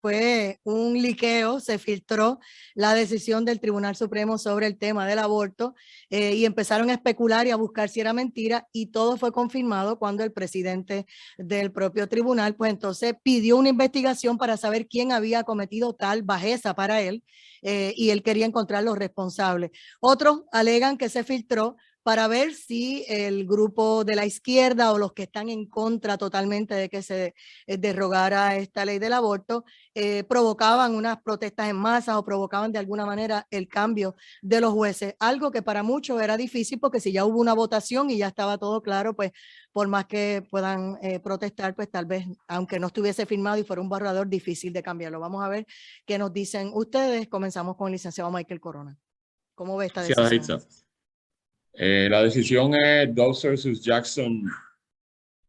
fue un liqueo, se filtró la decisión del Tribunal Supremo sobre el tema del aborto y empezaron a especular y a buscar si era mentira, y todo fue confirmado cuando el presidente del propio tribunal pues entonces pidió una investigación para saber quién había cometido tal bajeza para él, y él quería encontrar los responsables. Otros alegan que se filtró para ver si el grupo de la izquierda o los que están en contra totalmente de que se derogara esta ley del aborto provocaban unas protestas en masa o provocaban de alguna manera el cambio de los jueces, algo que para muchos era difícil porque si ya hubo una votación y ya estaba todo claro, pues por más que puedan protestar, pues tal vez, aunque no estuviese firmado y fuera un borrador, difícil de cambiarlo. Vamos a ver qué nos dicen ustedes. Comenzamos con el licenciado Michael Corona. ¿Cómo ve esta decisión? La decisión es Dobbs versus Jackson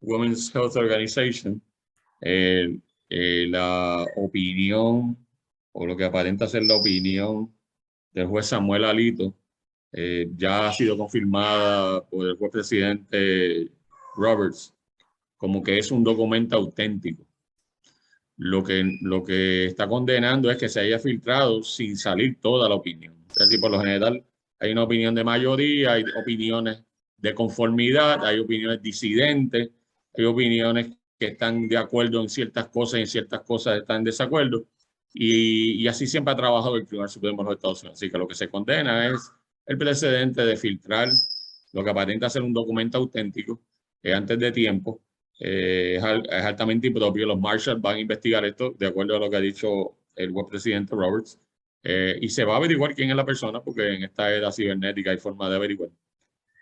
Women's Health Organization. La opinión, o lo que aparenta ser la opinión del juez Samuel Alito, ya ha sido confirmada por el juez presidente Roberts como que es un documento auténtico. Lo que está condenando es que se haya filtrado sin salir toda la opinión. Es decir, por lo general hay una opinión de mayoría, hay opiniones de conformidad, hay opiniones disidentes, hay opiniones que están de acuerdo en ciertas cosas y en ciertas cosas están en desacuerdo. Y así siempre ha trabajado el Tribunal Supremo de los Estados Unidos. Así que lo que se condena es el precedente de filtrar lo que aparenta ser un documento auténtico antes de tiempo. Es altamente impropio. Los Marshals van a investigar esto de acuerdo a lo que ha dicho el juez presidente Roberts, y se va a averiguar quién es la persona, porque en esta era cibernética hay forma de averiguar.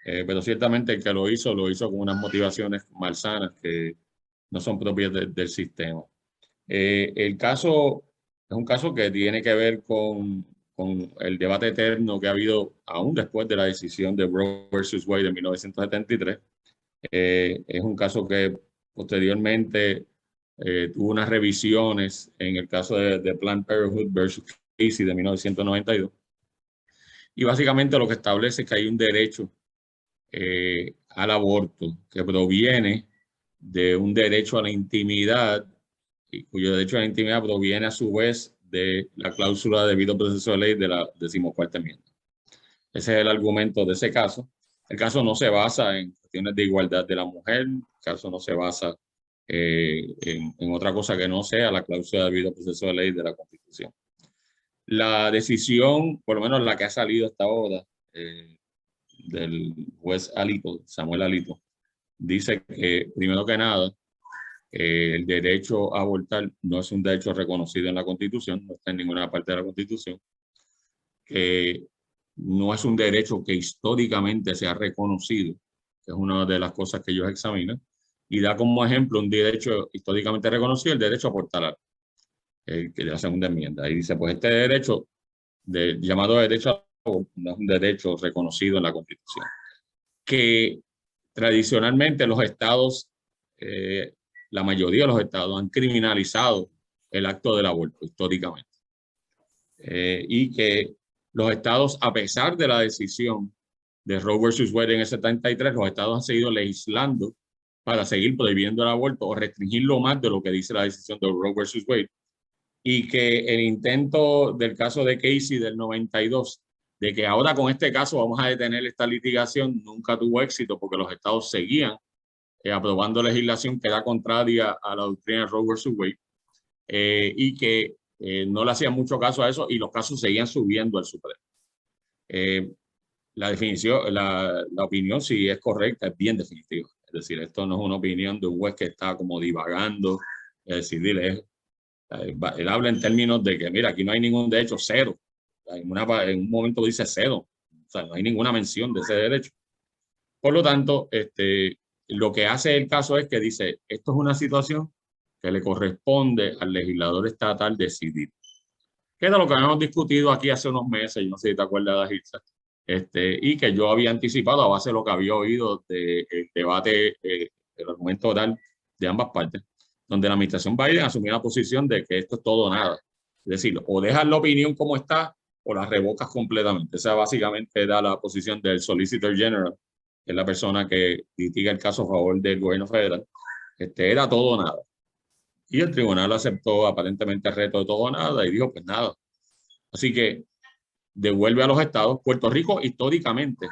Pero ciertamente el que lo hizo con unas motivaciones malsanas que no son propias del sistema. El caso es un caso que tiene que ver con el debate eterno que ha habido aún después de la decisión de Roe versus Wade de 1973. Es un caso que posteriormente tuvo unas revisiones en el caso de Planned Parenthood versus Casey de 1992. Y básicamente lo que establece es que hay un derecho al aborto que proviene de un derecho a la intimidad, y cuyo derecho a la intimidad proviene a su vez de la cláusula de debido proceso de ley de la 14ª enmienda. Ese es el argumento de ese caso. El caso no se basa en cuestiones de igualdad de la mujer, el caso no se basa en otra cosa que no sea la cláusula de debido proceso de ley de la Constitución. La decisión, por lo menos la que ha salido hasta ahora, del juez Alito, Samuel Alito, dice que, primero que nada, el derecho a abortar no es un derecho reconocido en la Constitución, no está en ninguna parte de la Constitución, que no es un derecho que históricamente se ha reconocido, que es una de las cosas que ellos examinan, y da como ejemplo un derecho históricamente reconocido, el derecho a abortar, que de la segunda enmienda. Y dice, pues este derecho, llamado derecho a abortar, no es un derecho reconocido en la Constitución, que tradicionalmente los estados, la mayoría de los estados han criminalizado el acto del aborto históricamente, y que los estados, a pesar de la decisión de Roe versus Wade en el 73, los estados han seguido legislando para seguir prohibiendo el aborto o restringirlo más de lo que dice la decisión de Roe versus Wade. Y que el intento del caso de Casey del 92, de que ahora con este caso vamos a detener esta litigación, nunca tuvo éxito porque los estados seguían aprobando legislación que era contraria a la doctrina de Roe versus Wade, y que no le hacían mucho caso a eso y los casos seguían subiendo al Supremo. La definición, la opinión, si es correcta, es bien definitiva. Es decir, esto no es una opinión de un juez que está como divagando. Es decir, él habla en términos de que, mira, aquí no hay ningún derecho, cero. En un momento dice cero. O sea, no hay ninguna mención de ese derecho. Por lo tanto, lo que hace el caso es que dice, esto es una situación que le corresponde al legislador estatal decidir. Que era lo que habíamos discutido aquí hace unos meses, yo no sé si te acuerdas, Hilsa, y que yo había anticipado a base de lo que había oído del debate, el argumento oral de ambas partes, donde la administración Biden asumió la posición de que esto es todo o nada. Es decir, o dejas la opinión como está o la revocas completamente. Esa básicamente era la posición del Solicitor General, que es la persona que litiga el caso a favor del gobierno federal. Era todo o nada. Y el tribunal aceptó aparentemente el reto de todo o nada y dijo, pues nada. Así que devuelve a los estados. Puerto Rico históricamente,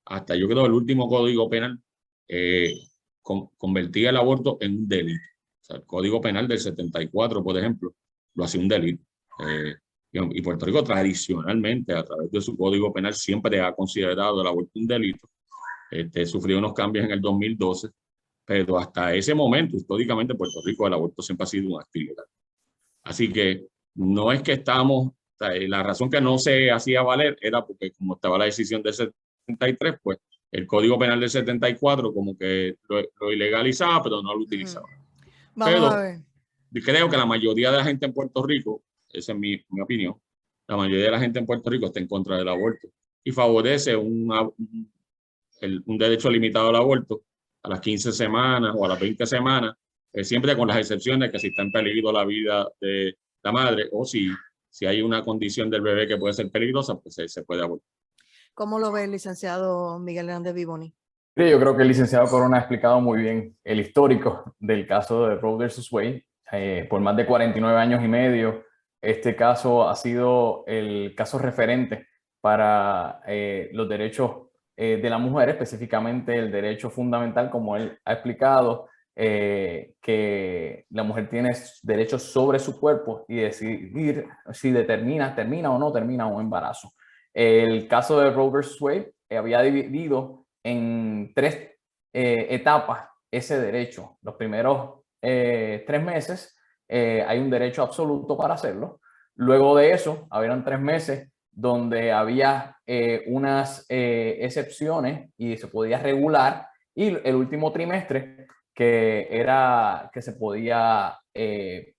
hasta yo creo el último código penal, convertía el aborto en un delito. O sea, el código penal del 74, por ejemplo, lo hacía un delito. Y Puerto Rico tradicionalmente, a través de su código penal, siempre ha considerado el aborto un delito. Sufrió unos cambios en el 2012, pero hasta ese momento, históricamente, en Puerto Rico el aborto siempre ha sido un acto ilegal. Así que no es que estamos, la razón que no se hacía valer era porque como estaba la decisión del 73, pues el Código Penal del 74 como que lo ilegalizaba, pero no lo utilizaba. Vamos a Pero ver. creo que la mayoría de la gente en Puerto Rico, esa es mi opinión, la mayoría de la gente en Puerto Rico está en contra del aborto y favorece un derecho limitado al aborto a las 15 semanas o a las 20 semanas, siempre con las excepciones que si está en peligro la vida de la madre o si hay una condición del bebé que puede ser peligrosa, pues se puede abortar. ¿Cómo lo ve el licenciado Miguel Hernández Vivoni? Sí, yo creo que el licenciado Corona ha explicado muy bien el histórico del caso de Roe versus Wade. Por más de 49 años y medio, este caso ha sido el caso referente para los derechos de la mujer, específicamente el derecho fundamental, como él ha explicado, que la mujer tiene derechos sobre su cuerpo y decidir si termina o no termina un embarazo. El caso de Roe versus Wade había dividido en 3 etapas ese derecho. Los primeros 3 meses hay un derecho absoluto para hacerlo. Luego de eso, habían 3 meses donde había unas excepciones y se podía regular. Y el último trimestre que se podía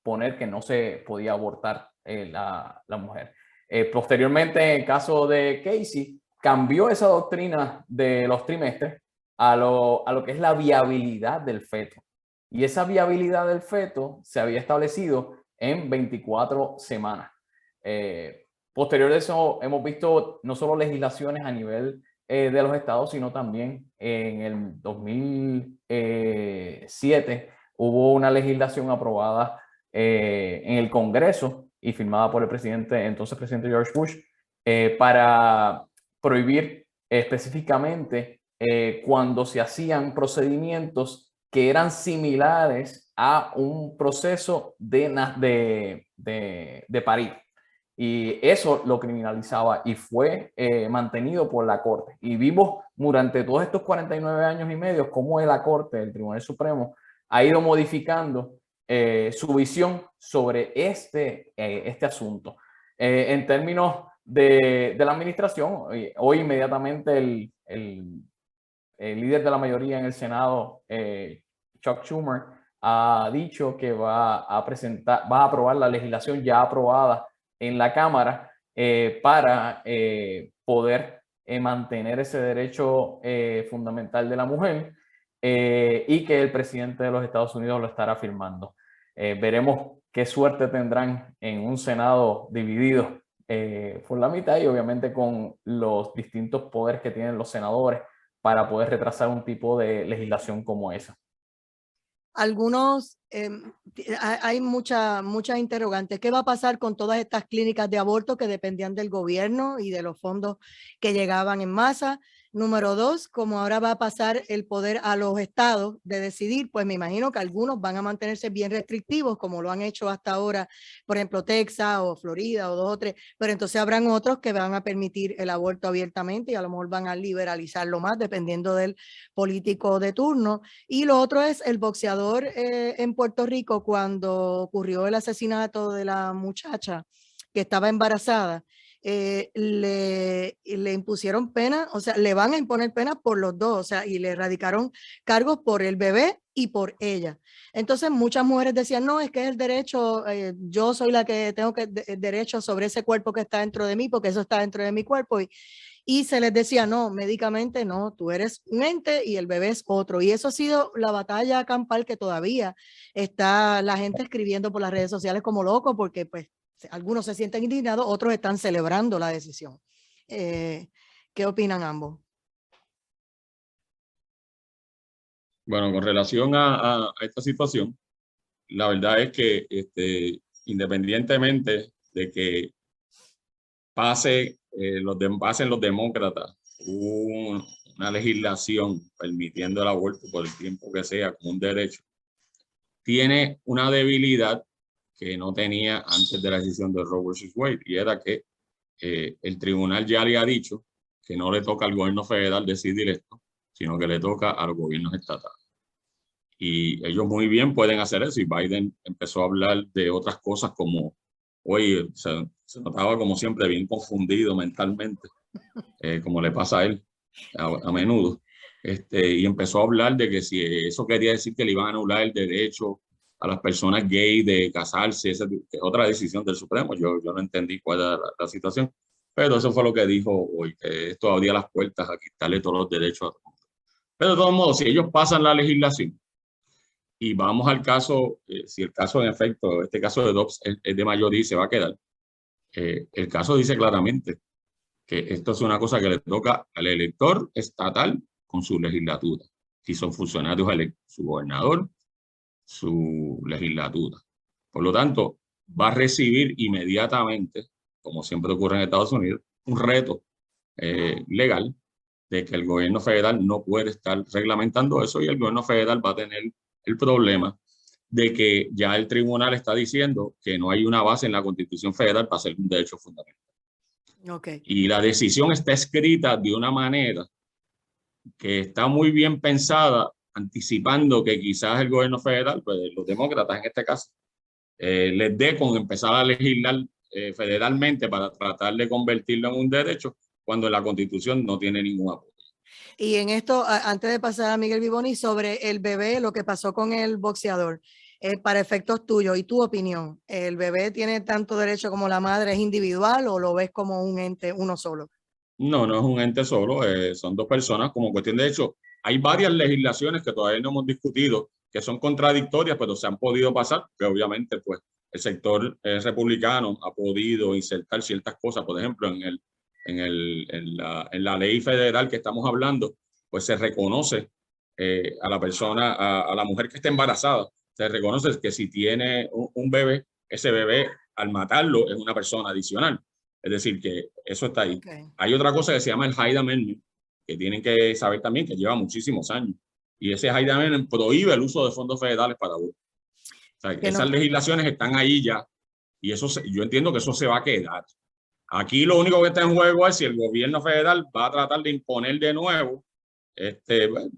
poner que no se podía abortar la mujer. Posteriormente, en el caso de Casey, cambió esa doctrina de los trimestres a lo que es la viabilidad del feto. Y esa viabilidad del feto se había establecido en 24 semanas. Posterior a eso, hemos visto no solo legislaciones a nivel de los estados, sino también en el 2007 hubo una legislación aprobada en el Congreso y firmada por el entonces presidente George Bush, para prohibir específicamente cuando se hacían procedimientos que eran similares a un proceso de parir. Y eso lo criminalizaba y fue mantenido por la Corte. Y vimos durante todos estos 49 años y medio cómo la Corte, el Tribunal Supremo, ha ido modificando su visión sobre este asunto. En términos de la administración, hoy inmediatamente el líder de la mayoría en el Senado, Chuck Schumer, ha dicho que va a aprobar la legislación ya aprobada en la Cámara para poder mantener ese derecho fundamental de la mujer y que el presidente de los Estados Unidos lo estará firmando. Veremos qué suerte tendrán en un Senado dividido por la mitad y obviamente con los distintos poderes que tienen los senadores para poder retrasar un tipo de legislación como esa. Algunos, hay muchas interrogantes. ¿Qué va a pasar con todas estas clínicas de aborto que dependían del gobierno y de los fondos que llegaban en masa? Número 2, como ahora va a pasar el poder a los estados de decidir, pues me imagino que algunos van a mantenerse bien restrictivos, como lo han hecho hasta ahora, por ejemplo, Texas o Florida o 2 o 3, pero entonces habrán otros que van a permitir el aborto abiertamente y a lo mejor van a liberalizarlo más, dependiendo del político de turno. Y lo otro es el boxeador en Puerto Rico, cuando ocurrió el asesinato de la muchacha que estaba embarazada. Le impusieron pena, o sea, le van a imponer pena por los dos, o sea, y le erradicaron cargos por el bebé y por ella. Entonces muchas mujeres decían, no, es que es el derecho, yo soy la que tengo derecho sobre ese cuerpo que está dentro de mí, porque eso está dentro de mi cuerpo, y se les decía, no, médicamente no, tú eres un ente y el bebé es otro. Y eso ha sido la batalla campal que todavía está la gente escribiendo por las redes sociales como loco, porque pues algunos se sienten indignados, otros están celebrando la decisión. ¿Qué opinan ambos? Bueno, con relación a esta situación, la verdad es que independientemente de que pasen los demócratas una legislación permitiendo el aborto por el tiempo que sea como un derecho, tiene una debilidad que no tenía antes de la decisión de Roe versus Wade, y era que el tribunal ya le ha dicho que no le toca al gobierno federal decidir esto, sino que le toca a los gobiernos estatales. Y ellos muy bien pueden hacer eso, y Biden empezó a hablar de otras cosas como, oye, se notaba como siempre bien confundido mentalmente, como le pasa a él a menudo. Y empezó a hablar de que si eso quería decir que le iban a anular el derecho a las personas gay de casarse, esa es otra decisión del Supremo. Yo no entendí cuál era la situación, pero eso fue lo que dijo hoy, que esto abría las puertas a quitarle todos los derechos a todos. Pero de todos modos, si ellos pasan la legislación y vamos al caso, si el caso en efecto, este caso de Dobbs es de mayoría y se va a quedar, el caso dice claramente que esto es una cosa que le toca al elector estatal con su legislatura. Si son funcionarios electos, su gobernador, su legislatura. Por lo tanto, va a recibir inmediatamente, como siempre ocurre en Estados Unidos, un reto legal de que el gobierno federal no puede estar reglamentando eso, y el gobierno federal va a tener el problema de que ya el tribunal está diciendo que no hay una base en la Constitución federal para ser un derecho fundamental. Okay. Y la decisión está escrita de una manera que está muy bien pensada, anticipando que quizás el gobierno federal, pues los demócratas en este caso, les dé con empezar a legislar federalmente para tratar de convertirlo en un derecho, cuando la Constitución no tiene ningún apoyo. Y en esto, antes de pasar a Miguel Vivoni, sobre el bebé, lo que pasó con el boxeador, para efectos tuyos y tu opinión, ¿el bebé tiene tanto derecho como la madre, es individual, o lo ves como un ente, uno solo? No, no es un ente solo, son dos personas como cuestión. De hecho, hay varias legislaciones que todavía no hemos discutido, que son contradictorias, pero se han podido pasar, que obviamente pues el sector republicano ha podido insertar ciertas cosas. Por ejemplo, en la ley federal que estamos hablando, pues se reconoce a la persona, a la mujer que está embarazada, se reconoce que si tiene un bebé, ese bebé al matarlo es una persona adicional. Es decir, que eso está ahí. Okay. Hay otra cosa que se llama el Hyde Amendment, que tienen que saber también, que lleva muchísimos años. Y ese Hyde Amendment prohíbe el uso de fondos federales para aborto. O sea, esas legislaciones están ahí ya, y eso yo entiendo que eso se va a quedar. Aquí lo único que está en juego es si el gobierno federal va a tratar de imponer de nuevo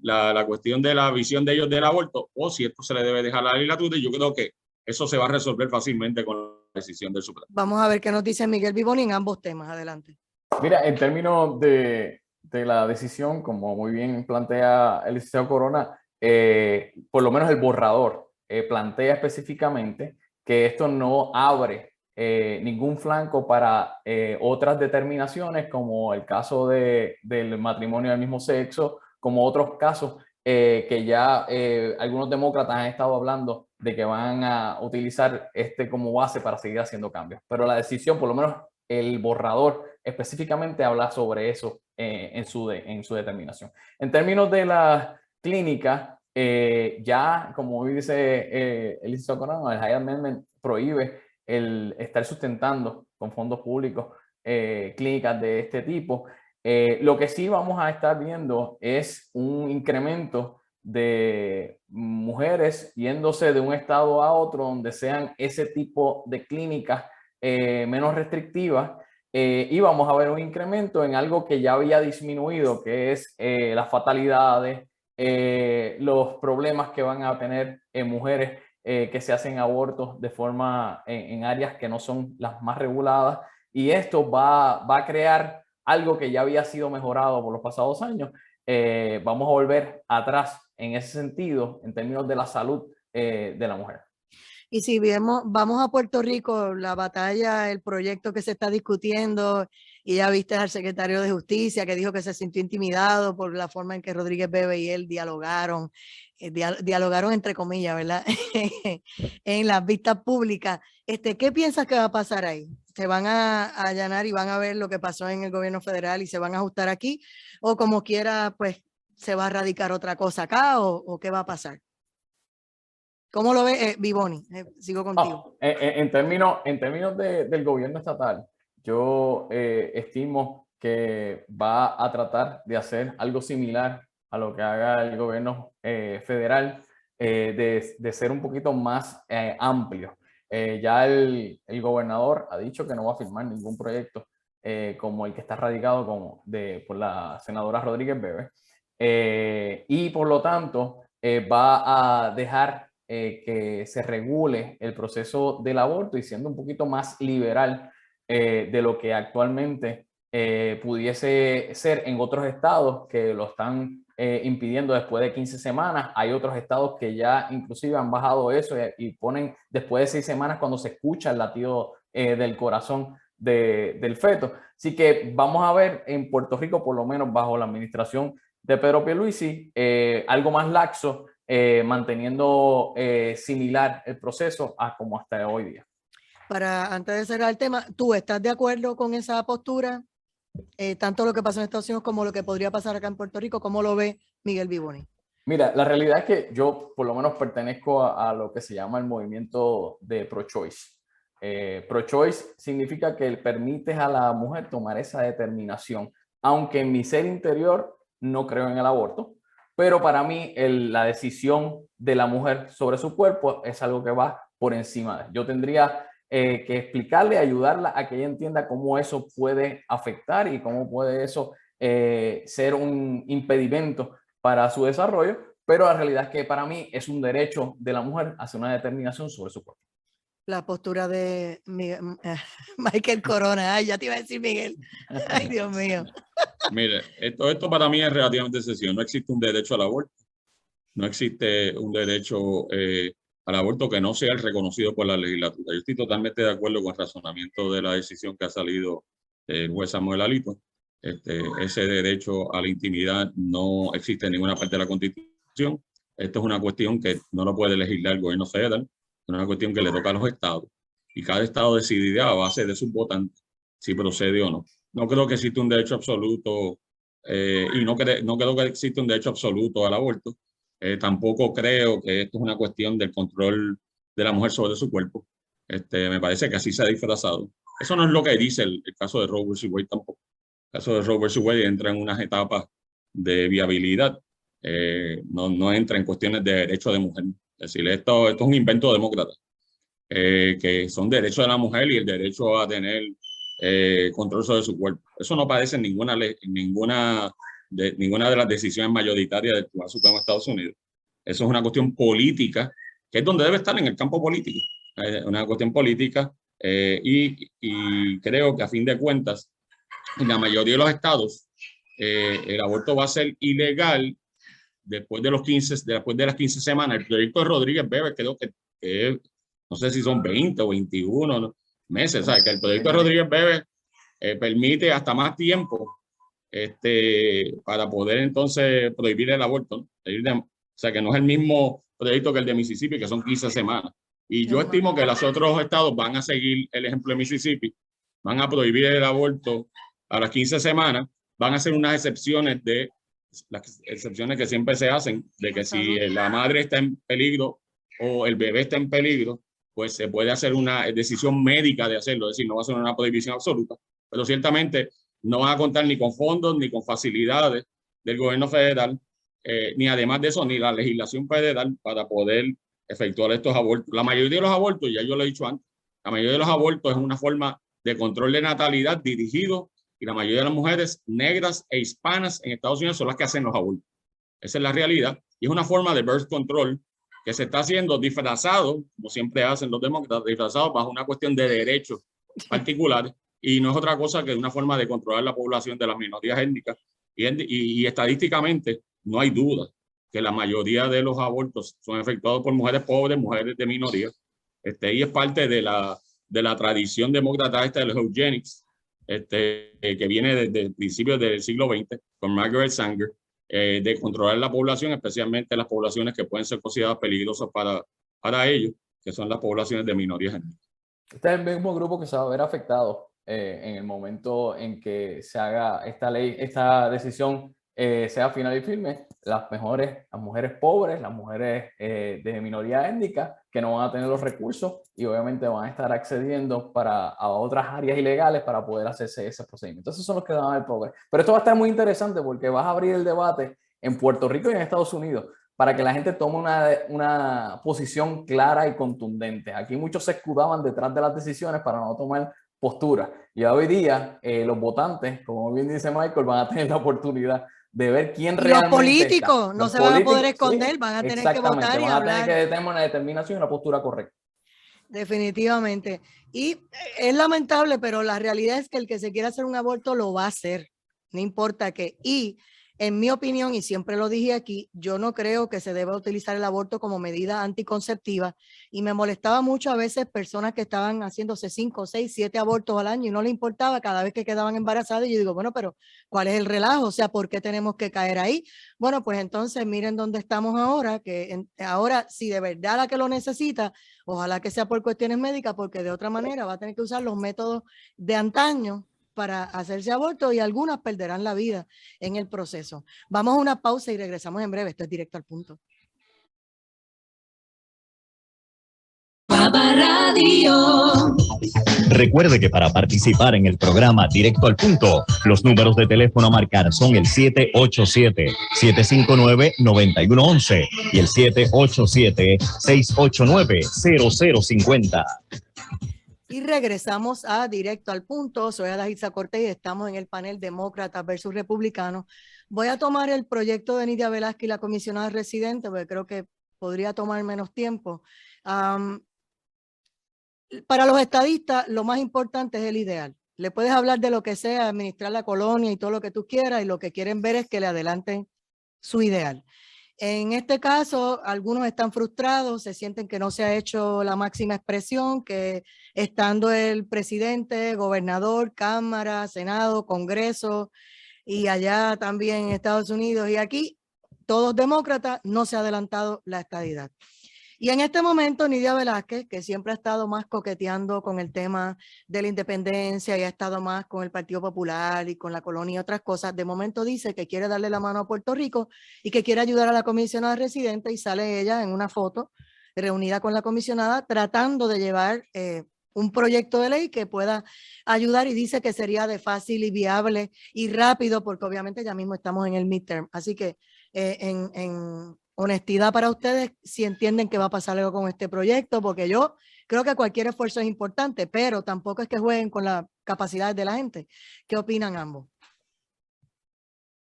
la cuestión de la visión de ellos del aborto, o si esto se le debe dejar a la legislatura, y yo creo que eso se va a resolver fácilmente con la decisión del Supremo. Vamos a ver qué nos dice Miguel Vivoni en ambos temas. Adelante. Mira, en términos de la decisión, como muy bien plantea el licenciado Corona, por lo menos el borrador plantea específicamente que esto no abre ningún flanco para otras determinaciones, como el caso del matrimonio del mismo sexo, como otros casos que ya algunos demócratas han estado hablando de que van a utilizar como base para seguir haciendo cambios. Pero la decisión, por lo menos el borrador, específicamente habla sobre eso en su determinación. En términos de la clínica, ya como dice el licenciado Corona, el Hyde Amendment prohíbe el estar sustentando con fondos públicos clínicas de este tipo. Lo que sí vamos a estar viendo es un incremento de mujeres yéndose de un estado a otro donde sean ese tipo de clínicas menos restrictivas, y vamos a ver un incremento en algo que ya había disminuido, que es las fatalidades, los problemas que van a tener mujeres que se hacen abortos de forma en áreas que no son las más reguladas, y esto va a crear algo que ya había sido mejorado por los pasados años. Vamos a volver atrás en ese sentido, en términos de la salud de la mujer. Y si vamos a Puerto Rico, la batalla, el proyecto que se está discutiendo, y ya viste al secretario de Justicia que dijo que se sintió intimidado por la forma en que Rodríguez Bebe y él dialogaron, dialogaron entre comillas, ¿verdad? En las vistas públicas. ¿Qué piensas que va a pasar ahí? ¿Se van a allanar y van a ver lo que pasó en el gobierno federal y se van a ajustar aquí? ¿O como quiera, pues, se va a radicar otra cosa acá? ¿O qué va a pasar? ¿Cómo lo ve Vivoni? Sigo contigo. En términos del gobierno estatal, yo estimo que va a tratar de hacer algo similar a lo que haga el gobierno federal, de ser un poquito más amplio. Ya el gobernador ha dicho que no va a firmar ningún proyecto como el que está radicado por la senadora Rodríguez Bebe, y por lo tanto va a dejar que se regule el proceso del aborto y siendo un poquito más liberal de lo que actualmente pudiese ser en otros estados que lo están impidiendo después de 15 semanas. Hay otros estados que ya inclusive han bajado eso y ponen después de 6 semanas cuando se escucha el latido del corazón del feto. Así que vamos a ver en Puerto Rico, por lo menos bajo la administración de Pedro Pierluisi, algo más laxo, manteniendo similar el proceso a como hasta hoy día. Antes de cerrar el tema, ¿tú estás de acuerdo con esa postura? Tanto lo que pasó en Estados Unidos como lo que podría pasar acá en Puerto Rico, ¿cómo lo ve Miguel Vivoni? Mira, la realidad es que yo por lo menos pertenezco a lo que se llama el movimiento de pro-choice. Pro-choice significa que permites a la mujer tomar esa determinación, aunque en mi ser interior no creo en el aborto, pero para mí la decisión de la mujer sobre su cuerpo es algo que va por encima de. Yo tendría que explicarle, ayudarla a que ella entienda cómo eso puede afectar y cómo puede eso ser un impedimento para su desarrollo, pero la realidad es que para mí es un derecho de la mujer hacer una determinación sobre su cuerpo. La postura de Michael Corona. Ay, ya te iba a decir Miguel. Ay, Dios mío. Mire, esto para mí es relativamente sencillo. No existe un derecho al aborto. No existe un derecho al aborto que no sea el reconocido por la legislatura. Yo estoy totalmente de acuerdo con el razonamiento de la decisión que ha salido del juez Samuel Alito. Ese derecho a la intimidad no existe en ninguna parte de la Constitución. Esto es una cuestión que no lo puede legislar el gobierno federal, es una cuestión que le toca a los estados. Y cada estado decidirá a base de sus votantes si procede o no. No creo que exista un derecho absoluto y no creo que exista un derecho absoluto al aborto. Tampoco creo que esto es una cuestión del control de la mujer sobre su cuerpo. Me parece que así se ha disfrazado. Eso no es lo que dice el caso de Roe vs. Wade tampoco. El caso de Roe vs. Wade entra en unas etapas de viabilidad. No entra en cuestiones de derecho de mujer. Es decir, esto es un invento demócrata, que son derechos de la mujer y el derecho a tener control sobre su cuerpo. Eso no aparece en ninguna de las decisiones mayoritarias del Tribunal Supremo de Estados Unidos. Eso es una cuestión política, que es donde debe estar, en el campo político. Una cuestión política y creo que a fin de cuentas, en la mayoría de los estados, el aborto va a ser ilegal después de las 15 semanas. El proyecto de Rodríguez Bebe creo que no sé si son 20 o 21 meses. ¿Sabes? Que el proyecto de Rodríguez Bebe permite hasta más tiempo para poder entonces prohibir el aborto, ¿no? O sea, que no es el mismo proyecto que el de Mississippi, que son 15 semanas. Y yo estimo que los otros estados van a seguir el ejemplo de Mississippi, van a prohibir el aborto a las 15 semanas, van a hacer unas excepciones las excepciones que siempre se hacen, de que si la madre está en peligro o el bebé está en peligro, pues se puede hacer una decisión médica de hacerlo, es decir, no va a ser una prohibición absoluta, pero ciertamente no van a contar ni con fondos ni con facilidades del gobierno federal, ni además de eso, ni la legislación federal para poder efectuar estos abortos. La mayoría de los abortos, ya yo lo he dicho antes, la mayoría de los abortos es una forma de control de natalidad dirigido, y la mayoría de las mujeres negras e hispanas en Estados Unidos son las que hacen los abortos. Esa es la realidad. Y es una forma de birth control que se está haciendo disfrazado, como siempre hacen los demócratas, disfrazado bajo una cuestión de derechos particulares, y no es otra cosa que una forma de controlar la población de las minorías étnicas. Y estadísticamente no hay duda que la mayoría de los abortos son efectuados por mujeres pobres, mujeres de minoría. Y es parte de la tradición demócrata de los eugenics, que viene desde principios del siglo XX, con Margaret Sanger, de controlar la población, especialmente las poblaciones que pueden ser consideradas peligrosas para ellos, que son las poblaciones de minorías étnicas. Este es el mismo grupo que se va a ver afectado en el momento en que se haga esta decisión sea final y firme, las mujeres pobres, las mujeres de minoría étnica, que no van a tener los recursos y obviamente van a estar accediendo a otras áreas ilegales para poder hacerse ese procedimiento. Esos son los que van a haber pobres. Pero esto va a estar muy interesante porque vas a abrir el debate en Puerto Rico y en Estados Unidos para que la gente tome una posición clara y contundente. Aquí muchos se escudaban detrás de las decisiones para no tomar postura. Y hoy día los votantes, como bien dice Michael, van a tener la oportunidad de ver quién realmente los políticos no se van a poder esconder, sí, van a tener que votar y van a hablar. tener que tener una determinación y una postura correcta. Definitivamente. Y es lamentable, pero la realidad es que el que se quiera hacer un aborto lo va a hacer, no importa qué. Y en mi opinión, y siempre lo dije aquí, yo no creo que se deba utilizar el aborto como medida anticonceptiva, y me molestaba mucho a veces personas que estaban haciéndose 5, 6, 7 abortos al año y no le importaba cada vez que quedaban embarazadas. Y yo digo, bueno, pero ¿cuál es el relajo? O sea, ¿por qué tenemos que caer ahí? Bueno, pues entonces miren dónde estamos ahora, que ahora si de verdad la que lo necesita, ojalá que sea por cuestiones médicas, porque de otra manera va a tener que usar los métodos de antaño para hacerse aborto y algunas perderán la vida en el proceso. Vamos a una pausa y regresamos en breve. Esto es Directo al Punto. Radio. Recuerde que para participar en el programa Directo al Punto, los números de teléfono a marcar son el 787-759-9111 y el 787-689-0050. Y regresamos a Directo al Punto. Soy Adaitza Cortés y estamos en el panel Demócratas versus Republicanos. Voy a tomar el proyecto de Nidia Velázquez y la comisionada residente, porque creo que podría tomar menos tiempo. Para los estadistas, lo más importante es el ideal. Le puedes hablar de lo que sea, administrar la colonia y todo lo que tú quieras, y lo que quieren ver es que le adelanten su ideal. En este caso, algunos están frustrados, se sienten que no se ha hecho la máxima expresión, que estando el presidente, gobernador, Cámara, Senado, Congreso y allá también en Estados Unidos y aquí, todos demócratas, no se ha adelantado la estadidad. Y en este momento, Nidia Velázquez, que siempre ha estado más coqueteando con el tema de la independencia y ha estado más con el Partido Popular y con la colonia y otras cosas, de momento dice que quiere darle la mano a Puerto Rico y que quiere ayudar a la comisionada residente, y sale ella en una foto reunida con la comisionada tratando de llevar un proyecto de ley que pueda ayudar, y dice que sería de fácil y viable y rápido porque obviamente ya mismo estamos en el midterm. Así que en honestidad para ustedes, si entienden que va a pasar algo con este proyecto, porque yo creo que cualquier esfuerzo es importante, pero tampoco es que jueguen con las capacidades de la gente. ¿Qué opinan ambos?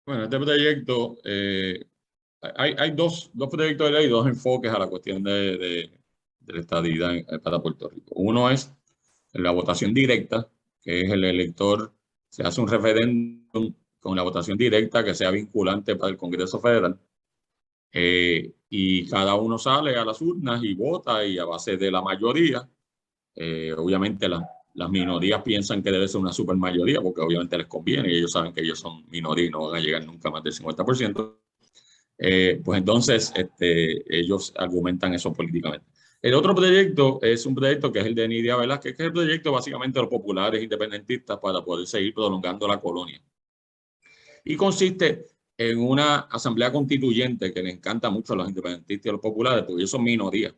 Bueno, este proyecto, hay dos proyectos de ley, dos enfoques a la cuestión de la estadidad para Puerto Rico. Uno es la votación directa, que es el elector, se hace un referéndum con la votación directa que sea vinculante para el Congreso Federal. Y cada uno sale a las urnas y vota, y a base de la mayoría, obviamente las minorías piensan que debe ser una supermayoría porque obviamente les conviene y ellos saben que ellos son minoría y no van a llegar nunca más del 50%. Pues entonces ellos argumentan eso políticamente. El otro proyecto es un proyecto que es el de Nidia Velázquez, que es el proyecto básicamente de los populares independentistas para poder seguir prolongando la colonia. Y consiste en una asamblea constituyente que le encanta mucho a los independentistas y a los populares, porque ellos son minoría.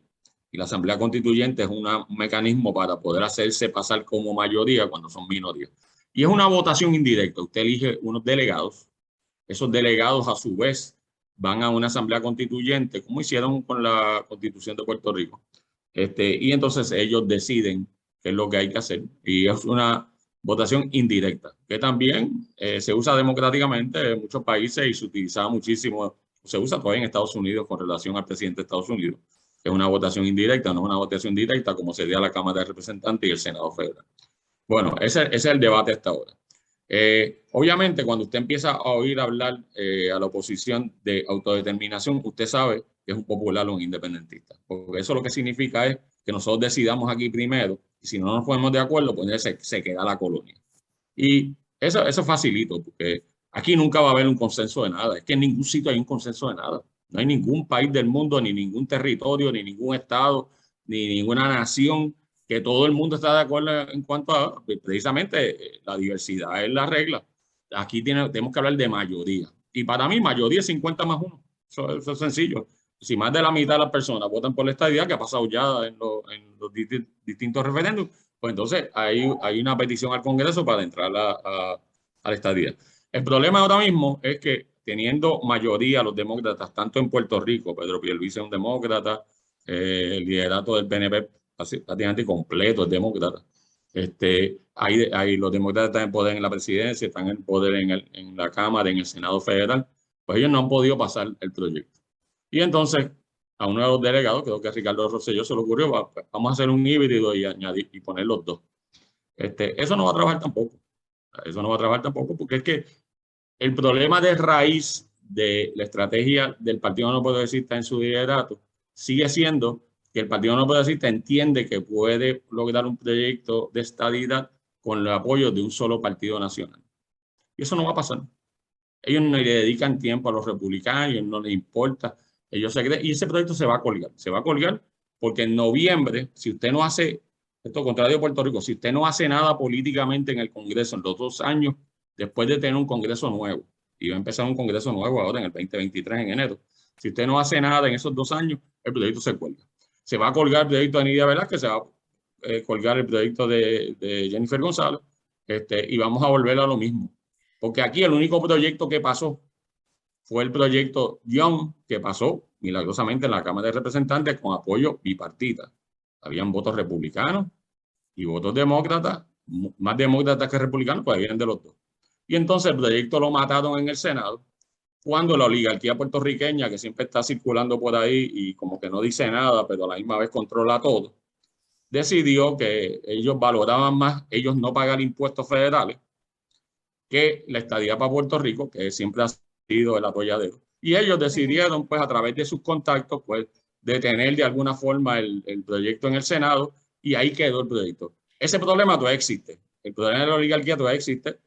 Y la asamblea constituyente es un mecanismo para poder hacerse pasar como mayoría cuando son minoría. Y es una votación indirecta. Usted elige unos delegados. Esos delegados, a su vez, van a una asamblea constituyente, como hicieron con la Constitución de Puerto Rico. Y entonces ellos deciden qué es lo que hay que hacer. Y es una votación indirecta, que también se usa democráticamente en muchos países y se utilizaba muchísimo, se usa todavía en Estados Unidos con relación al presidente de Estados Unidos. Es una votación indirecta, no es una votación directa como sería la Cámara de Representantes y el Senado Federal. Bueno, ese es el debate hasta ahora. Obviamente, cuando usted empieza a oír hablar a la oposición de autodeterminación, usted sabe que es un popular o un independentista, porque eso lo que significa es que nosotros decidamos aquí primero, y si no nos ponemos de acuerdo, pues se queda la colonia. Y eso facilita, porque aquí nunca va a haber un consenso de nada. Es que en ningún sitio hay un consenso de nada. No hay ningún país del mundo, ni ningún territorio, ni ningún estado, ni ninguna nación que todo el mundo está de acuerdo en cuanto a precisamente la diversidad es la regla. Aquí tenemos que hablar de mayoría. Y para mí, mayoría es 50+1. Eso es sencillo. Si más de la mitad de las personas votan por la estadidad, que ha pasado ya en los distintos referéndums, pues entonces hay una petición al Congreso para entrar a la estadidad. El problema ahora mismo es que teniendo mayoría los demócratas, tanto en Puerto Rico, Pedro Pierluisi es un demócrata, el liderato del PNP prácticamente completo es demócrata. Los demócratas están en poder en la presidencia, están en poder en la Cámara, en el Senado Federal, pues ellos no han podido pasar el proyecto. Y entonces, a uno de los delegados, creo que a Ricardo Rosselló se le ocurrió, vamos a hacer un híbrido y añadir y poner los dos. Eso no va a trabajar tampoco. Eso no va a trabajar tampoco porque es que el problema de raíz de la estrategia del Partido No Progresista en su liderato sigue siendo que el Partido No Progresista entiende que puede lograr un proyecto de estadidad con el apoyo de un solo partido nacional. Y eso no va a pasar. Ellos no le dedican tiempo a los republicanos, ellos no les importa. Ellos se creen, y ese proyecto se va a colgar. Se va a colgar porque en noviembre, si usted no hace, esto contrario a Puerto Rico, si usted no hace nada políticamente en el Congreso en los 2 años, después de tener un Congreso nuevo, y va a empezar un Congreso nuevo ahora en el 2023, en enero, si usted no hace nada en esos 2 años, el proyecto se cuelga. Se va a colgar el proyecto de Nidia Velázquez, se va a colgar el proyecto de Jennifer González, y vamos a volver a lo mismo. Porque aquí el único proyecto que pasó fue el proyecto Young, que pasó milagrosamente en la Cámara de Representantes con apoyo bipartita. Habían votos republicanos y votos demócratas, más demócratas que republicanos, pues habían de los dos. Y entonces el proyecto lo mataron en el Senado, cuando la oligarquía puertorriqueña, que siempre está circulando por ahí y como que no dice nada, pero a la misma vez controla todo, decidió que ellos valoraban más ellos no pagar impuestos federales que la estadía para Puerto Rico, que siempre ha sido el apoyadero. Y ellos decidieron, pues, a través de sus contactos, pues, detener de alguna forma el proyecto en el Senado, y ahí quedó el proyecto. Ese problema todavía existe. El problema de la oligarquía todavía existe.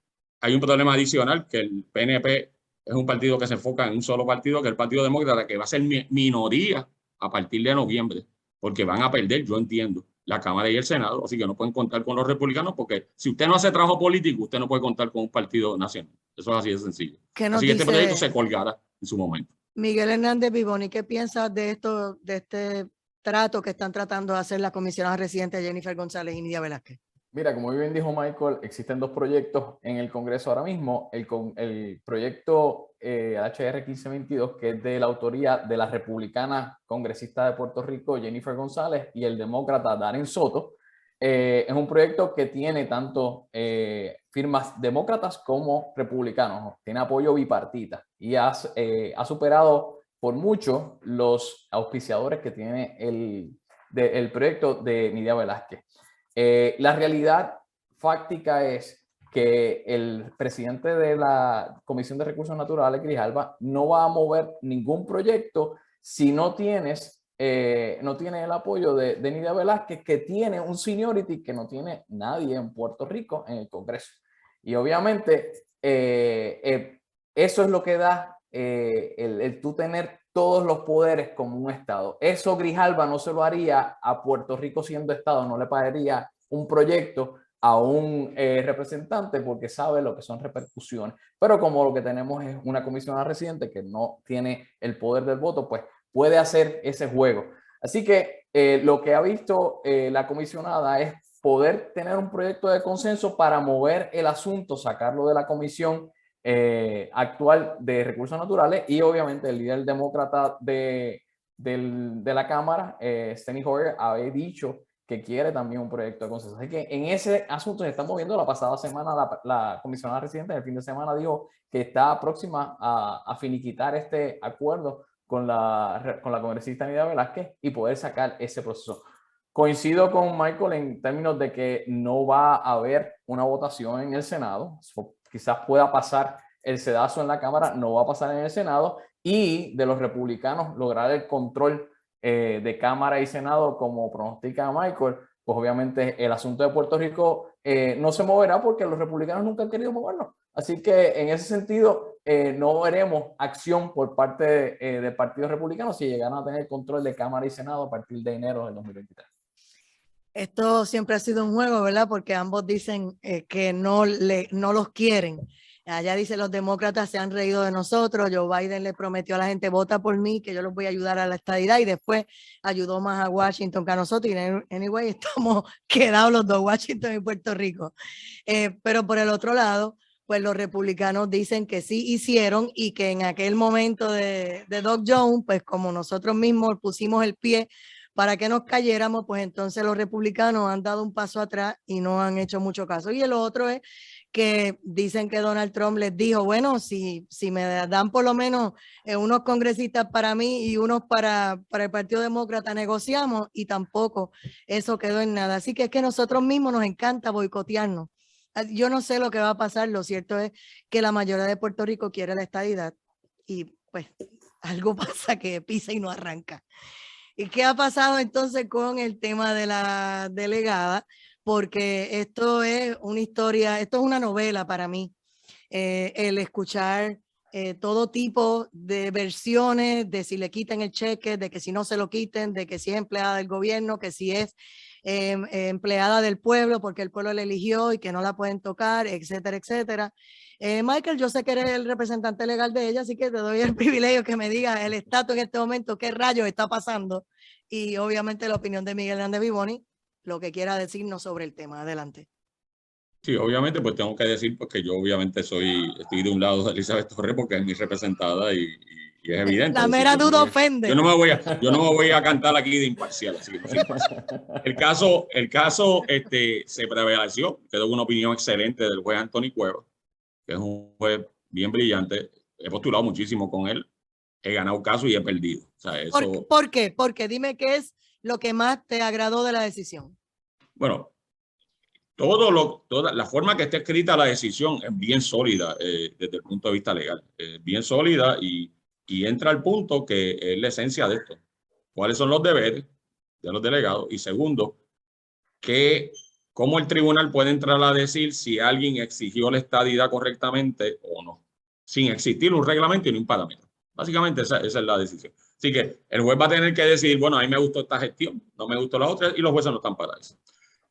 Hay un problema adicional, que el PNP es un partido que se enfoca en un solo partido, que es el Partido Demócrata, que va a ser minoría a partir de noviembre, porque van a perder, yo entiendo, la Cámara y el Senado, así que no pueden contar con los republicanos, porque si usted no hace trabajo político, usted no puede contar con un partido nacional. Eso es así de sencillo. Así que este proyecto se colgará en su momento. Miguel Hernández Vivoni, ¿qué piensas de esto, de este trato que están tratando de hacer la comisionada residente Jennifer González y Nidia Velázquez? Mira, como bien dijo Michael, existen 2 proyectos en el Congreso ahora mismo. El proyecto HR 1522, que es de la autoría de la republicana congresista de Puerto Rico, Jennifer González, y el demócrata Darren Soto. Es un proyecto que tiene tanto firmas demócratas como republicanos. Tiene apoyo bipartita y ha superado por mucho los auspiciadores que tiene el proyecto de Nidia Velázquez. La realidad fáctica es que el presidente de la Comisión de Recursos Naturales, Grijalva, no va a mover ningún proyecto si no tiene el apoyo de Nidia Velázquez, que tiene un seniority que no tiene nadie en Puerto Rico en el Congreso. Y obviamente eso es lo que da el tú tener todos los poderes como un Estado. Eso Grijalva no se lo haría a Puerto Rico siendo Estado, no le pagaría un proyecto a un representante porque sabe lo que son repercusiones. Pero como lo que tenemos es una comisionada residente que no tiene el poder del voto, pues puede hacer ese juego. Así que lo que ha visto la comisionada es poder tener un proyecto de consenso para mover el asunto, sacarlo de la comisión actual de recursos naturales, y obviamente el líder demócrata de la Cámara, Steny Hoyer, había dicho que quiere también un proyecto de consenso. Así que en ese asunto se está moviendo. La pasada semana la comisionada residente el fin de semana dijo que está próxima a finiquitar este acuerdo con la congresista Nidia Velázquez y poder sacar ese proceso. Coincido con Michael en términos de que no va a haber una votación en el Senado. Quizás pueda pasar el sedazo en la Cámara, no va a pasar en el Senado, y de los republicanos lograr el control de Cámara y Senado como pronostica Michael, pues obviamente el asunto de Puerto Rico no se moverá porque los republicanos nunca han querido moverlo. Así que en ese sentido no veremos acción por parte del Partido Republicano si llegaran a tener control de Cámara y Senado a partir de enero del 2023. Esto siempre ha sido un juego, ¿verdad? Porque ambos dicen que no los quieren Allá dice, los demócratas se han reído de nosotros, Joe Biden le prometió a la gente, vota por mí, que yo los voy a ayudar a la estadidad, y después ayudó más a Washington que a nosotros, y anyway, estamos quedados los dos, Washington y Puerto Rico. Pero por el otro lado, pues los republicanos dicen que sí hicieron, y que en aquel momento de Doug Jones, pues como nosotros mismos pusimos el pie para que nos cayéramos, pues entonces los republicanos han dado un paso atrás y no han hecho mucho caso. Y el otro es que dicen que Donald Trump les dijo, bueno, si me dan por lo menos unos congresistas para mí y unos para el Partido Demócrata, negociamos, y tampoco eso quedó en nada. Así que es que nosotros mismos nos encanta boicotearnos. Yo no sé lo que va a pasar, lo cierto es que la mayoría de Puerto Rico quiere la estadidad, y pues algo pasa que pisa y no arranca. ¿Y qué ha pasado entonces con el tema de la delegada? Porque esto es una historia, esto es una novela para mí. El escuchar todo tipo de versiones de si le quitan el cheque, de que si no se lo quiten, de que si es empleada del gobierno, que si es empleada del pueblo porque el pueblo la eligió y que no la pueden tocar, etcétera, etcétera. Michael, yo sé que eres el representante legal de ella, así que te doy el privilegio que me digas el estatus en este momento, qué rayos está pasando, y obviamente la opinión de Miguel Hernández Vivoni, lo que quiera decirnos sobre el tema. Adelante. Sí, obviamente, pues tengo que decir porque yo obviamente estoy de un lado de Elizabeth Torres porque es mi representada y es evidente. La mera duda ofende. Yo no me voy a cantar aquí de imparcial. Así que no soy imparcial. El caso se prevaleció, quedó una opinión excelente del juez Anthony Cuevas, que es un juez bien brillante. He postulado muchísimo con él, he ganado casos y he perdido. O sea, eso... ¿Por qué? Porque dime qué es lo que más te agradó de la decisión. Bueno, toda la forma que está escrita la decisión es bien sólida desde el punto de vista legal, bien sólida y entra al punto que es la esencia de esto. ¿Cuáles son los deberes de los delegados? Y segundo, cómo el tribunal puede entrar a decir si alguien exigió la estadidad correctamente o no, sin existir un reglamento y ni un parámetro. Básicamente esa es la decisión. Así que el juez va a tener que decidir, bueno, a mí me gustó esta gestión, no me gustó la otra, y los jueces no están para eso.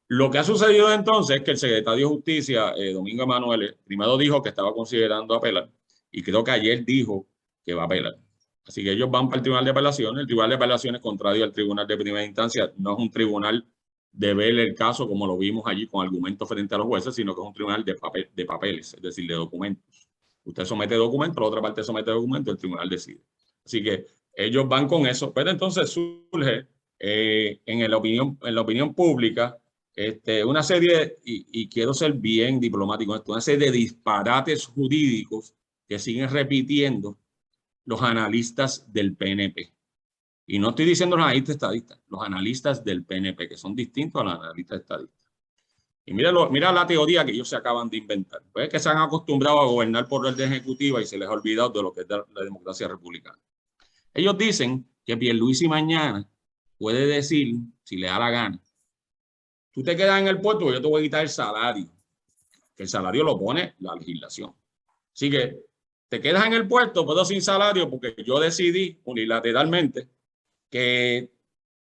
Lo que ha sucedido entonces es que el secretario de Justicia, Domingo Emanuele, primero dijo que estaba considerando apelar, y creo que ayer dijo que va a apelar. Así que ellos van para el Tribunal de Apelaciones. El Tribunal de Apelaciones, contrario al Tribunal de Primera Instancia, no es un tribunal de ver el caso como lo vimos allí con argumentos frente a los jueces, sino que es un tribunal de papeles, es decir, de documentos. Usted somete documentos, la otra parte somete documentos, el tribunal decide. Así que ellos van con eso. Pero entonces surge en la opinión pública una serie, y quiero ser bien diplomático en esto, una serie de disparates jurídicos que siguen repitiendo los analistas del PNP. Y no estoy diciendo los analistas estadistas, los analistas del PNP, que son distintos a los analistas estadistas. Y mira la teoría que ellos se acaban de inventar. Pues es que se han acostumbrado a gobernar por orden ejecutiva y se les ha olvidado de lo que es la democracia republicana. Ellos dicen que Pierluisi mañana puede decir, si le da la gana, tú te quedas en el puesto, yo te voy a quitar el salario, que el salario lo pone la legislación. Así que te quedas en el puesto, pero sin salario, porque yo decidí unilateralmente que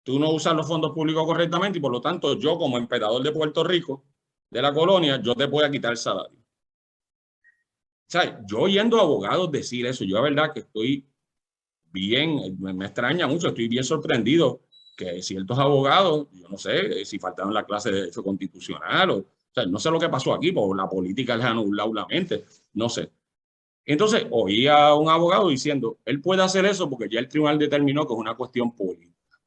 tú no usas los fondos públicos correctamente y por lo tanto yo como emperador de Puerto Rico, de la colonia, yo te voy a quitar el salario. O sea, yo oyendo abogados decir eso, yo la verdad que estoy bien, me extraña mucho, estoy bien sorprendido que ciertos abogados, yo no sé si faltaron la clase de derecho constitucional o sea, no sé lo que pasó aquí, porque la política les ha nublado la mente, no sé. Entonces, oí a un abogado diciendo, él puede hacer eso porque ya el tribunal determinó que es una cuestión política.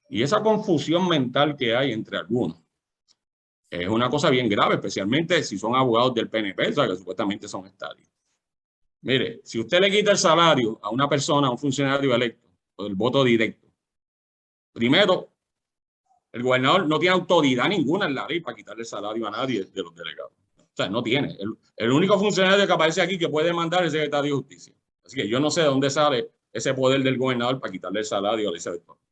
Y esa confusión mental que hay entre algunos es una cosa bien grave, especialmente si son abogados del PNP, o sea, que supuestamente son estadistas. Mire, si usted le quita el salario a una persona, a un funcionario electo, o el voto directo, primero, el gobernador no tiene autoridad ninguna en la ley para quitarle el salario a nadie de los delegados. O sea, no tiene. El único funcionario que aparece aquí que puede mandar es el secretario de Justicia. Así que yo no sé de dónde sale ese poder del gobernador para quitarle el salario a Elizabeth Torres.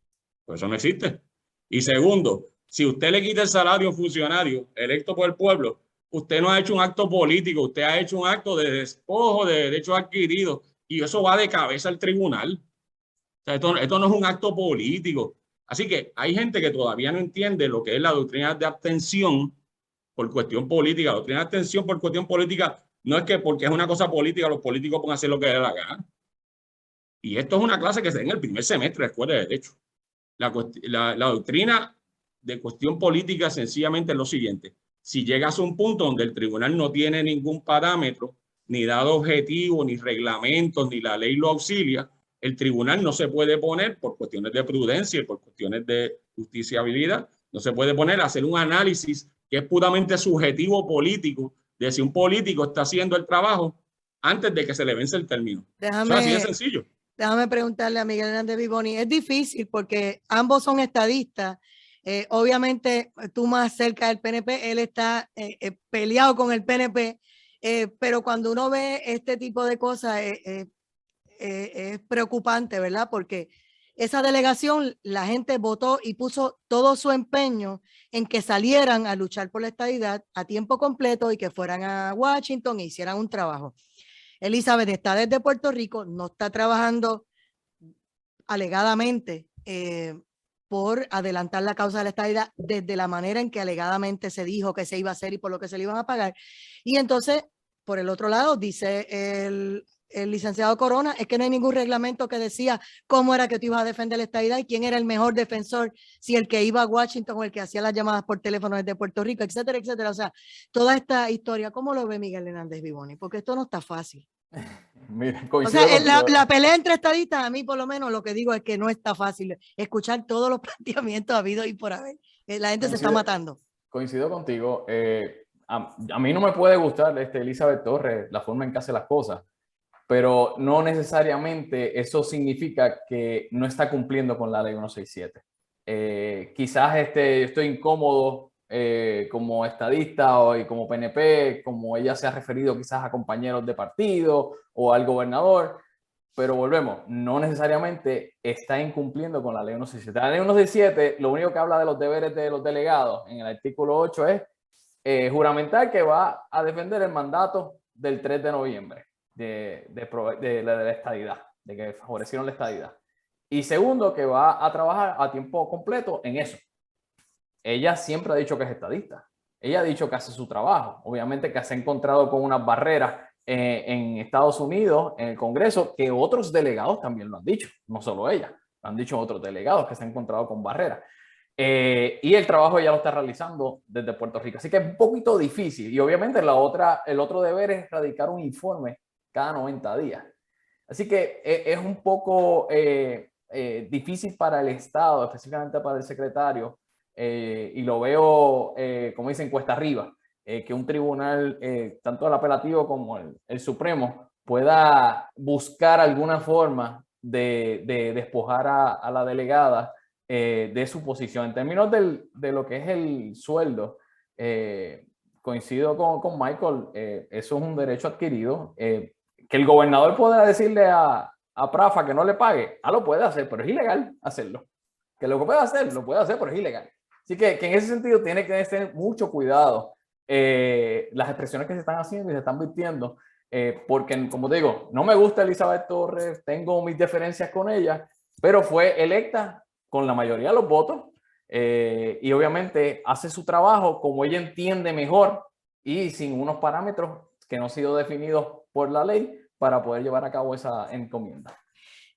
Pues eso no existe. Y segundo, si usted le quita el salario a un funcionario electo por el pueblo, usted no ha hecho un acto político, usted ha hecho un acto de despojo de derechos adquiridos y eso va de cabeza al tribunal. O sea, esto no es un acto político. Así que hay gente que todavía no entiende lo que es la doctrina de abstención por cuestión política. La doctrina de abstención por cuestión política No es que porque es una cosa política, los políticos pueden hacer lo que les dé la gana. Y esto es una clase que se da en el primer semestre de la Escuela de Derecho. La doctrina de cuestión política sencillamente es lo siguiente. Si llegas a un punto donde el tribunal no tiene ningún parámetro, ni dado objetivo, ni reglamentos, ni la ley lo auxilia, el tribunal no se puede poner, por cuestiones de prudencia y por cuestiones de justiciabilidad, no se puede poner a hacer un análisis que es puramente subjetivo político, de si un político está haciendo el trabajo antes de que se le vence el término. Eso es así de sencillo. Déjame preguntarle a Miguel Hernández Vivoni. Es difícil porque ambos son estadistas. Obviamente, tú más cerca del PNP, él está peleado con el PNP, pero cuando uno ve este tipo de cosas es preocupante, ¿verdad? Porque esa delegación, la gente votó y puso todo su empeño en que salieran a luchar por la estadidad a tiempo completo y que fueran a Washington e hicieran un trabajo. Elizabeth está desde Puerto Rico, no está trabajando alegadamente por adelantar la causa de la estadidad desde la manera en que alegadamente se dijo que se iba a hacer y por lo que se le iban a pagar. Y entonces, por el otro lado, dice el licenciado Corona, es que no hay ningún reglamento que decía cómo era que tú ibas a defender la estadidad y quién era el mejor defensor, si el que iba a Washington o el que hacía las llamadas por teléfono desde Puerto Rico, etcétera, etcétera. O sea, toda esta historia, ¿cómo lo ve Miguel Hernández Vivoni? Porque esto no está fácil. Mira, o sea, la pelea entre estadistas, a mí por lo menos lo que digo es que no está fácil escuchar todos los planteamientos habidos y por haber. La gente se está matando. Coincido contigo. A mí no me puede gustar Elizabeth Torres, la forma en que hace las cosas, pero no necesariamente eso significa que no está cumpliendo con la ley 167. Quizás yo estoy incómodo como estadista y como PNP, como ella se ha referido quizás a compañeros de partido o al gobernador, pero volvemos, no necesariamente está incumpliendo con la ley 167. La ley 167 lo único que habla de los deberes de los delegados en el artículo 8 es juramentar que va a defender el mandato del 3 de noviembre de la estadidad, de que favorecieron la estadidad. Y segundo, que va a trabajar a tiempo completo en eso. Ella siempre ha dicho que es estadista. Ella ha dicho que hace su trabajo. Obviamente que se ha encontrado con unas barreras en Estados Unidos, en el Congreso, que otros delegados también lo han dicho, no solo ella, lo han dicho otros delegados que se han encontrado con barreras. Y el trabajo ya lo está realizando desde Puerto Rico. Así que es un poquito difícil. Y obviamente el otro deber es radicar un informe cada 90 días. Así que es un poco difícil para el Estado, específicamente para el secretario, y lo veo, como dicen, cuesta arriba, que un tribunal, tanto el apelativo como el Supremo, pueda buscar alguna forma de despojar a la delegada de su posición. En términos de lo que es el sueldo, coincido con Michael, eso es un derecho adquirido. Que el gobernador pueda decirle a Prafa que no le pague, lo puede hacer, pero es ilegal hacerlo. Que lo puede hacer, pero es ilegal. Así que en ese sentido tiene que tener mucho cuidado las expresiones que se están haciendo y se están virtiendo, porque, como te digo, no me gusta Elizabeth Torres, tengo mis diferencias con ella, pero fue electa con la mayoría de los votos y obviamente hace su trabajo como ella entiende mejor y sin unos parámetros que no han sido definidos por la ley para poder llevar a cabo esa encomienda.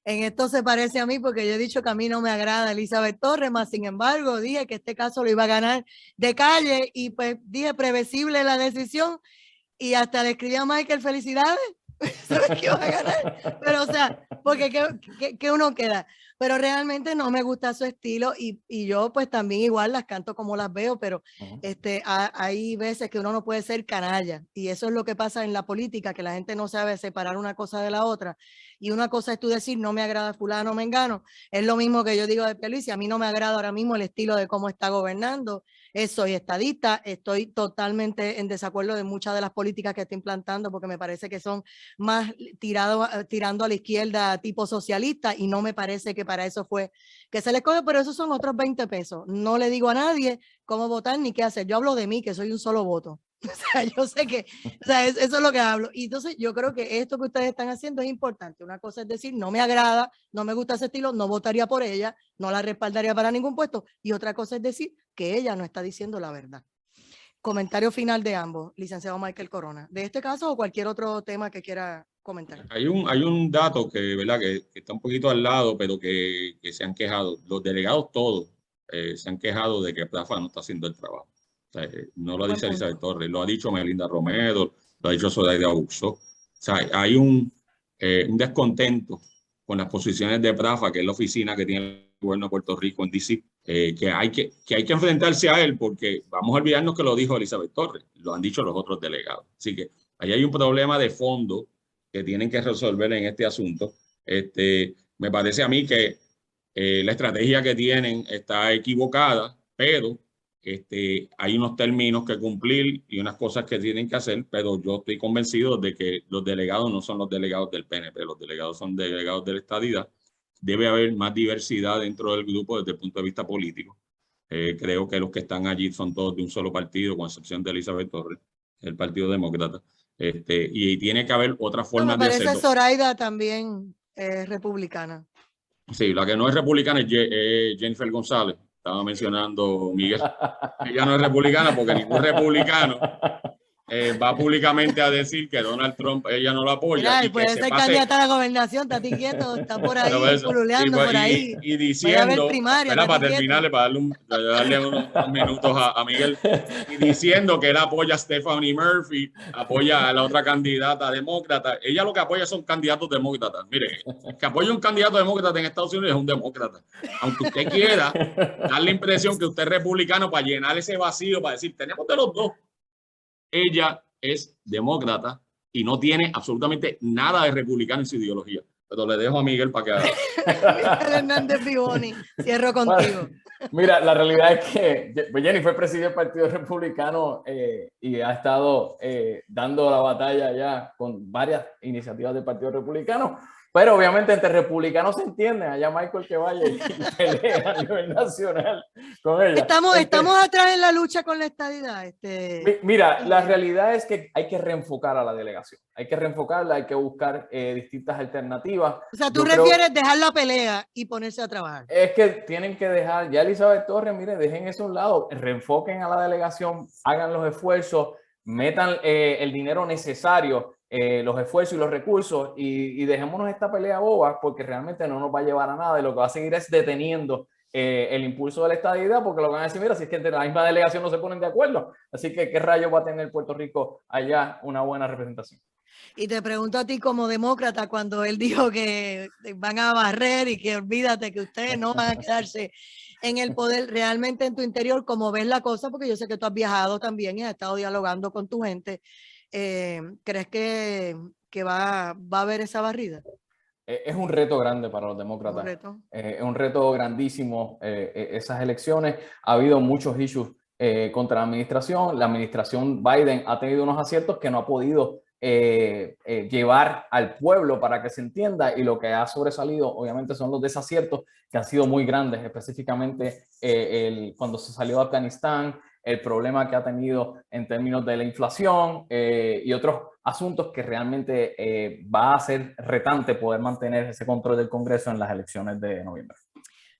En esto se parece a mí porque yo he dicho que a mí no me agrada Elizabeth Torres, más sin embargo dije que este caso lo iba a ganar de calle y pues dije previsible la decisión y hasta le escribí a Michael felicidades, sabes que iba a ganar, pero o sea, porque ¿qué uno queda? Pero realmente no me gusta su estilo y yo pues también igual las canto como las veo, pero hay veces que uno no puede ser canalla y eso es lo que pasa en la política, que la gente no sabe separar una cosa de la otra y una cosa es tú decir no me agrada fulano, mengano, es lo mismo que yo digo de Pierluisi, a mí no me agrada ahora mismo el estilo de cómo está gobernando, soy estadista, estoy totalmente en desacuerdo de muchas de las políticas que está implantando porque me parece que son más tirando a la izquierda tipo socialista y no me parece que para eso fue que se les coge, pero esos son otros 20 pesos. No le digo a nadie cómo votar ni qué hacer. Yo hablo de mí, que soy un solo voto. O sea, yo sé que, o sea, eso es lo que hablo. Y entonces yo creo que esto que ustedes están haciendo es importante. Una cosa es decir, no me agrada, no me gusta ese estilo, no votaría por ella, no la respaldaría para ningún puesto. Y otra cosa es decir que ella no está diciendo la verdad. comentario final de ambos, licenciado Michael Corona, de este caso o cualquier otro tema que quiera comentar. Hay un dato que, ¿verdad? Que está un poquito al lado, pero que se han quejado. Los delegados todos se han quejado de que PRAFA no está haciendo el trabajo. O sea, no lo dice Elizabeth Torres, lo ha dicho Melinda Romero, lo ha dicho Zoraida Buxó. O sea, hay un descontento con las posiciones de PRAFA, que es la oficina que tiene el gobierno de Puerto Rico en DC, que hay que enfrentarse a él, porque vamos a olvidarnos que lo dijo Elizabeth Torres, lo han dicho los otros delegados. Así que ahí hay un problema de fondo que tienen que resolver en este asunto. Me parece a mí que la estrategia que tienen está equivocada, pero hay unos términos que cumplir y unas cosas que tienen que hacer, pero yo estoy convencido de que los delegados no son los delegados del PNP, los delegados son delegados de la estadidad. Debe haber más diversidad dentro del grupo desde el punto de vista político. Creo que los que están allí son todos de un solo partido, con excepción de Elizabeth Torres, el Partido Demócrata. Y tiene que haber otra forma de hacerlo. Me parece Zoraida también es republicana. Sí, la que no es republicana es Jennifer González. Estaba mencionando Miguel. Ella no es republicana porque ningún republicano va públicamente a decir que Donald Trump, ella no lo apoya. Mira, puede ser candidata a la gobernación, está quieto, está por ahí, pululeando por ahí. Y diciendo, primaria, para terminarle, para darle unos minutos a Miguel, y diciendo que él apoya a Stephanie Murphy, apoya a la otra candidata demócrata. Ella lo que apoya son candidatos demócratas. Mire, el que apoya un candidato demócrata en Estados Unidos es un demócrata. Aunque usted quiera dar la impresión que usted es republicano para llenar ese vacío, para decir, tenemos de los dos. Ella es demócrata y no tiene absolutamente nada de republicano en su ideología. Pero le dejo a Miguel para que haga. Miguel Hernández Vivoni, cierro contigo. Bueno, mira, la realidad es que Jenny fue presidente del Partido Republicano y ha estado dando la batalla ya con varias iniciativas del Partido Republicano. Pero obviamente entre republicanos se entienden. Allá Michael que vaya y pelea a nivel nacional con ella. Estamos atrás en la lucha con la estadidad. Mira, la realidad es que hay que reenfocar a la delegación. Hay que reenfocarla, hay que buscar distintas alternativas. O sea, tú refieres dejar la pelea y ponerse a trabajar. Es que tienen que dejar, ya Elizabeth Torres, mire, dejen eso a un lado, reenfoquen a la delegación, hagan los esfuerzos, metan el dinero necesario, los esfuerzos y los recursos y dejémonos esta pelea boba porque realmente no nos va a llevar a nada y lo que va a seguir es deteniendo el impulso de la estadidad porque lo que van a decir, mira, si es que entre la misma delegación no se ponen de acuerdo, así que ¿qué rayos va a tener Puerto Rico allá una buena representación? Y te pregunto a ti como demócrata cuando él dijo que van a barrer y que olvídate que ustedes no van a quedarse en el poder, realmente en tu interior, ¿cómo ves la cosa? Porque yo sé que tú has viajado también y has estado dialogando con tu gente. ¿Crees que va a haber esa barrida? Es un reto grande para los demócratas. Es un reto grandísimo esas elecciones. Ha habido muchos issues contra la administración. La administración Biden ha tenido unos aciertos que no ha podido llevar al pueblo para que se entienda y lo que ha sobresalido obviamente son los desaciertos que han sido muy grandes, específicamente cuando se salió de Afganistán, el problema que ha tenido en términos de la inflación y otros asuntos que realmente va a ser retante poder mantener ese control del Congreso en las elecciones de noviembre.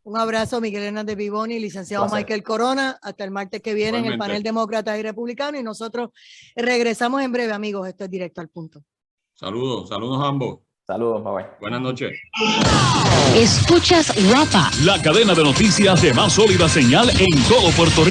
Un abrazo, Miguel Hernández Vivoni, licenciado Michael Corona. Hasta el martes que viene en el panel Demócratas y Republicanos. Y nosotros regresamos en breve, amigos. Esto es Directo al Punto. Saludos a ambos. Saludos, bye bye. Buenas noches. Escuchas Guapa, la cadena de noticias de más sólida señal en todo Puerto Rico.